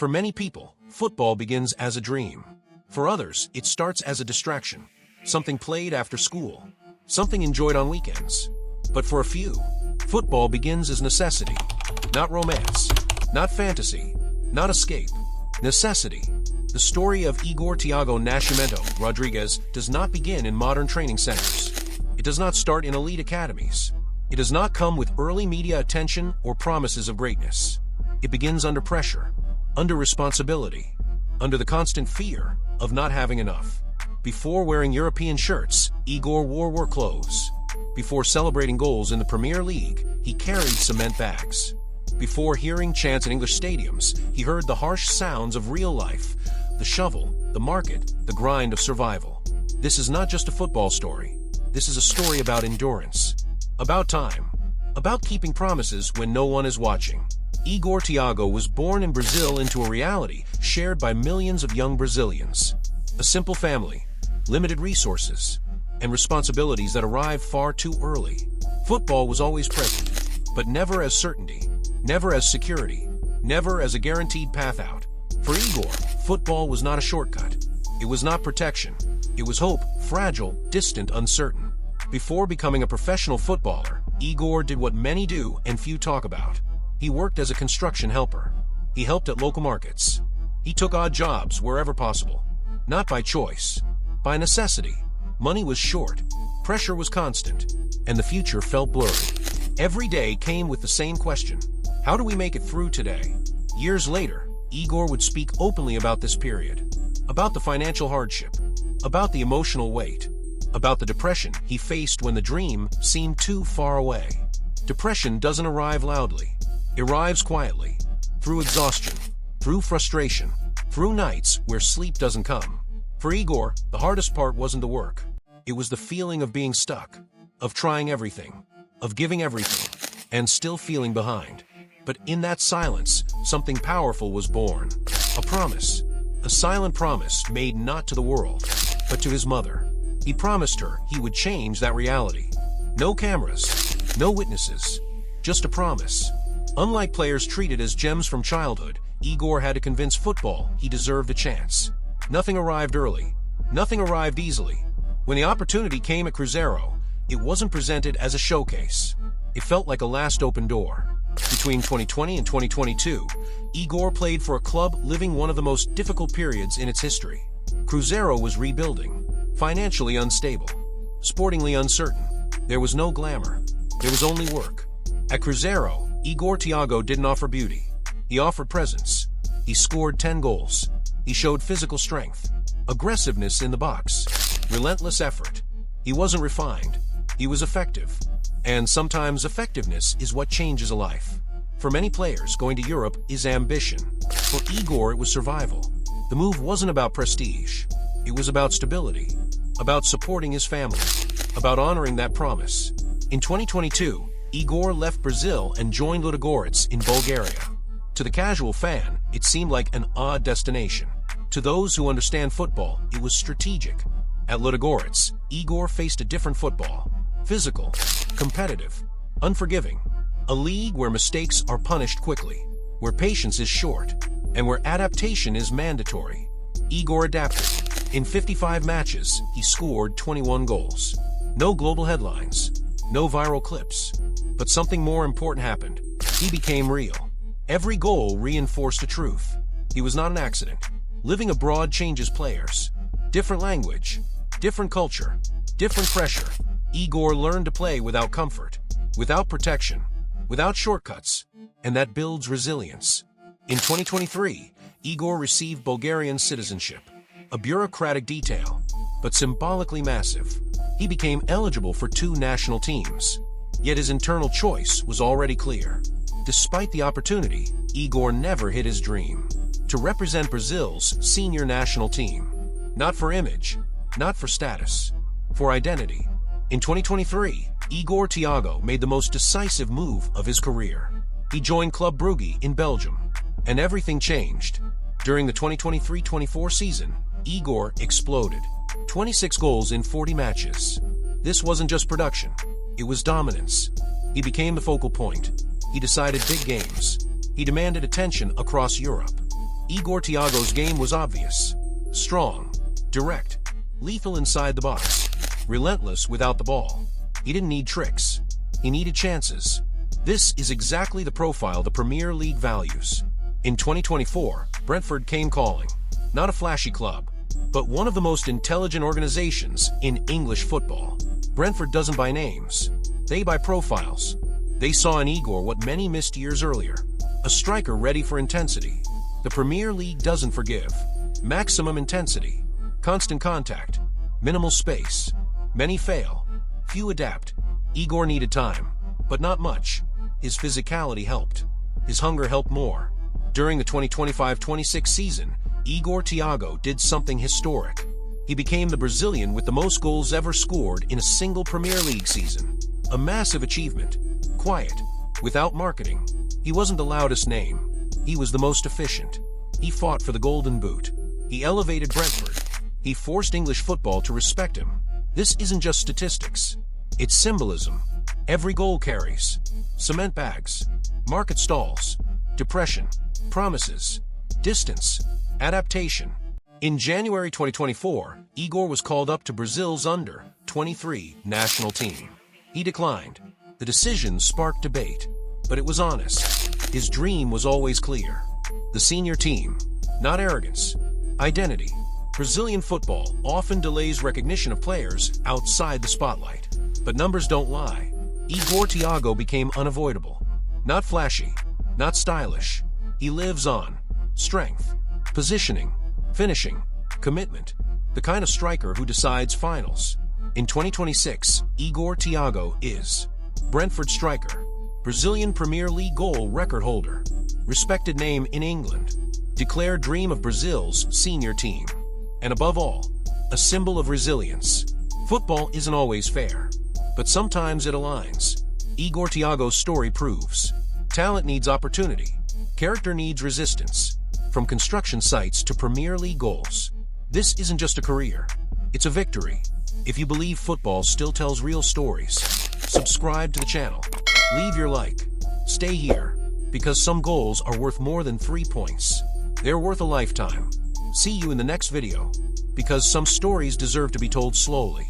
For many people, football begins as a dream. For others, it starts as a distraction, something played after school, something enjoyed on weekends. But for a few, football begins as necessity, not romance, not fantasy, not escape. Necessity. The story of Igor Thiago Nascimento Rodriguez does not begin in modern training centers. It does not start in elite academies. It does not come with early media attention or promises of greatness. It begins under pressure, under responsibility, under the constant fear of not having enough. Before wearing European shirts, Igor wore work clothes. Before celebrating goals in the Premier League, he carried cement bags. Before hearing chants in English stadiums, he heard the harsh sounds of real life, the shovel, the market, the grind of survival. This is not just a football story. This is a story about endurance, about time, about keeping promises when no one is watching. Igor Thiago was born in Brazil into a reality shared by millions of young Brazilians. A simple family, limited resources, and responsibilities that arrived far too early. Football was always present, but never as certainty, never as security, never as a guaranteed path out. For Igor, football was not a shortcut. It was not protection. It was hope, fragile, distant, uncertain. Before becoming a professional footballer, Igor did what many do and few talk about. He worked as a construction helper. He helped at local markets. He took odd jobs wherever possible. Not by choice, by necessity. Money was short, pressure was constant, and the future felt blurry. Every day came with the same question: how do we make it through today? Years later, Igor would speak openly about this period, about the financial hardship, about the emotional weight, about the depression he faced when the dream seemed too far away. Depression doesn't arrive loudly. It arrives quietly, through exhaustion, through frustration, through nights where sleep doesn't come. For Igor, the hardest part wasn't the work. It was the feeling of being stuck, of trying everything, of giving everything, and still feeling behind. But in that silence, something powerful was born. A promise. A silent promise made not to the world, but to his mother. He promised her he would change that reality. No cameras, no witnesses, just a promise. Unlike players treated as gems from childhood, Igor had to convince football he deserved a chance. Nothing arrived early. Nothing arrived easily. When the opportunity came at Cruzeiro, it wasn't presented as a showcase. It felt like a last open door. Between 2020 and 2022, Igor played for a club living one of the most difficult periods in its history. Cruzeiro was rebuilding, financially unstable, sportingly uncertain. There was no glamour. There was only work. At Cruzeiro, Igor Thiago didn't offer beauty. He offered presence. He scored 10 goals. He showed physical strength, aggressiveness in the box, relentless effort. He wasn't refined. He was effective. And sometimes effectiveness is what changes a life. For many players, going to Europe is ambition. For Igor, it was survival. The move wasn't about prestige. It was about stability, about supporting his family, about honoring that promise. In 2022, Igor left Brazil and joined Ludogorets in Bulgaria. To the casual fan, it seemed like an odd destination. To those who understand football, it was strategic. At Ludogorets, Igor faced a different football. Physical, competitive, unforgiving. A league where mistakes are punished quickly, where patience is short, and where adaptation is mandatory. Igor adapted. In 55 matches, he scored 21 goals. No global headlines, no viral clips. But something more important happened. He became real. Every goal reinforced a truth. He was not an accident. Living abroad changes players. Different language, different culture, different pressure. Igor learned to play without comfort, without protection, without shortcuts, and that builds resilience. In 2023, Igor received Bulgarian citizenship, a bureaucratic detail, but symbolically massive. He became eligible for 2 national teams, yet his internal choice was already clear. Despite the opportunity, Igor never hid his dream: to represent Brazil's senior national team. Not for image, not for status, for identity. In 2023, Igor Thiago made the most decisive move of his career. He joined Club Brugge in Belgium, and everything changed. During the 2023-24 season, Igor exploded. 26 goals in 40 matches. This wasn't just production, it was dominance. He became the focal point. He decided big games. He demanded attention across Europe. Igor Thiago's game was obvious. Strong, direct, lethal inside the box, relentless without the ball. He didn't need tricks. He needed chances. This is exactly the profile the Premier League values. In 2024, Brentford came calling. Not a flashy club, but one of the most intelligent organizations in English football. Brentford doesn't buy names. They buy profiles. They saw in Igor what many missed years earlier. A striker ready for intensity. The Premier League doesn't forgive. Maximum intensity. Constant contact. Minimal space. Many fail. Few adapt. Igor needed time, but not much. His physicality helped. His hunger helped more. During the 2025-26 season, Igor Thiago did something historic. He became the Brazilian with the most goals ever scored in a single Premier League season. A massive achievement. Quiet, without marketing. He wasn't the loudest name. He was the most efficient. He fought for the Golden Boot. He elevated Brentford. He forced English football to respect him. This isn't just statistics. It's symbolism. Every goal carries. Cement bags. Market stalls. Depression. Promises. Distance. Adaptation. In January 2024, Igor was called up to Brazil's under-23 national team. He declined. The decision sparked debate, but it was honest. His dream was always clear. The senior team. Not arrogance. Identity. Brazilian football often delays recognition of players outside the spotlight. But numbers don't lie. Igor Thiago became unavoidable. Not flashy. Not stylish. He lives on strength, positioning, finishing, commitment. The kind of striker who decides finals. In 2026, Igor Thiago is Brentford striker, Brazilian Premier League goal record holder, respected name in England, declared dream of Brazil's senior team, and above all, a symbol of resilience. Football isn't always fair, but sometimes it aligns. Igor Thiago's story proves talent needs opportunity, character needs resistance. From construction sites to Premier League goals, this isn't just a career, it's a victory. If you believe football still tells real stories, subscribe to the channel, leave your like, stay here, because some goals are worth more than 3 points. They're worth a lifetime. See you in the next video, because some stories deserve to be told slowly.